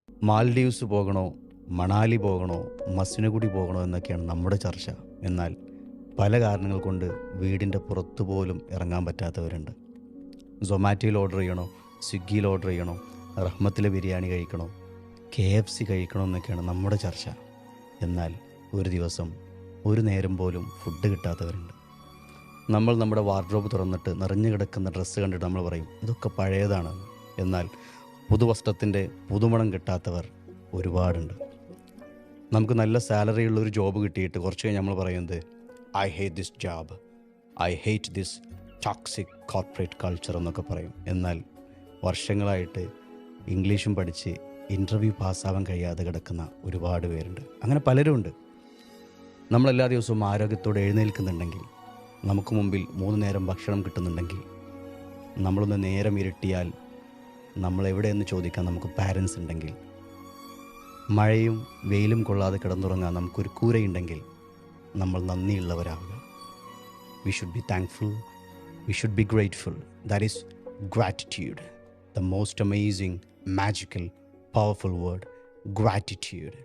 Maldives പോകണോ, മണാലി പോകണോ, മസിനഗുഡി പോകണോ എന്നൊക്കെയാണ് നമ്മുടെ ചർച്ച. എന്നാൽ പല കാരണങ്ങൾ കൊണ്ട് വീടിൻ്റെ പുറത്തു പോലും ഇറങ്ങാൻ പറ്റാത്തവരുണ്ട്. സൊമാറ്റോയിൽ ഓർഡർ ചെയ്യണോ, സ്വിഗ്ഗിയിൽ ഓർഡർ ചെയ്യണോ, റഹ്മത്തിലെ ബിരിയാണി കഴിക്കണോ, KFC കഴിക്കണോ എന്നൊക്കെയാണ് നമ്മുടെ ചർച്ച. എന്നാൽ ഒരു ദിവസം ഒരു നേരം പോലും ഫുഡ് കിട്ടാത്തവരുണ്ട്. നമ്മൾ നമ്മുടെ വാർഡ്രോബ് തുറന്നിട്ട് നിറഞ്ഞു കിടക്കുന്ന ഡ്രസ്സ് കണ്ടിട്ട് നമ്മൾ പറയും ഇതൊക്കെ പഴയതാണ്. എന്നാൽ പുതുവസ്ത്രത്തിൻ്റെ പുതുമണം കിട്ടാത്തവർ ഒരുപാടുണ്ട്. നമുക്ക് നല്ല സാലറി ഉള്ളൊരു ജോബ് കിട്ടിയിട്ട് കുറച്ച് കഴിഞ്ഞ് നമ്മൾ പറയുന്നത് I hate this job, I hate this toxic corporate culture എന്നൊക്കെ പറയും. എന്നാൽ വർഷങ്ങളായിട്ട് ഇംഗ്ലീഷും പഠിച്ച് ഇൻ്റർവ്യൂ പാസ്സാവാൻ കഴിയാതെ കിടക്കുന്ന ഒരുപാട് പേരുണ്ട്. അങ്ങനെ പലരുമുണ്ട്. നമ്മളെല്ലാ ദിവസവും ആരോഗ്യത്തോടെ എഴുന്നേൽക്കുന്നുണ്ടെങ്കിൽ, നമുക്ക് മുമ്പിൽ 3 നേരം ഭക്ഷണം കിട്ടുന്നുണ്ടെങ്കിൽ, നമ്മളൊന്ന് നേരം ഇരുട്ടിയാൽ നമ്മളെവിടെയെന്ന് ചോദിക്കാൻ നമുക്ക് പാരൻസ് ഉണ്ടെങ്കിൽ, മഴയും വെയിലും കൊള്ളാതെ കിടന്നുറങ്ങാൻ നമുക്കൊരു കൂരയുണ്ടെങ്കിൽ, നമ്മൾ നന്ദിയുള്ളവരാവുക. We should be thankful, we should be grateful. That is gratitude, the most amazing, magical, powerful word, gratitude.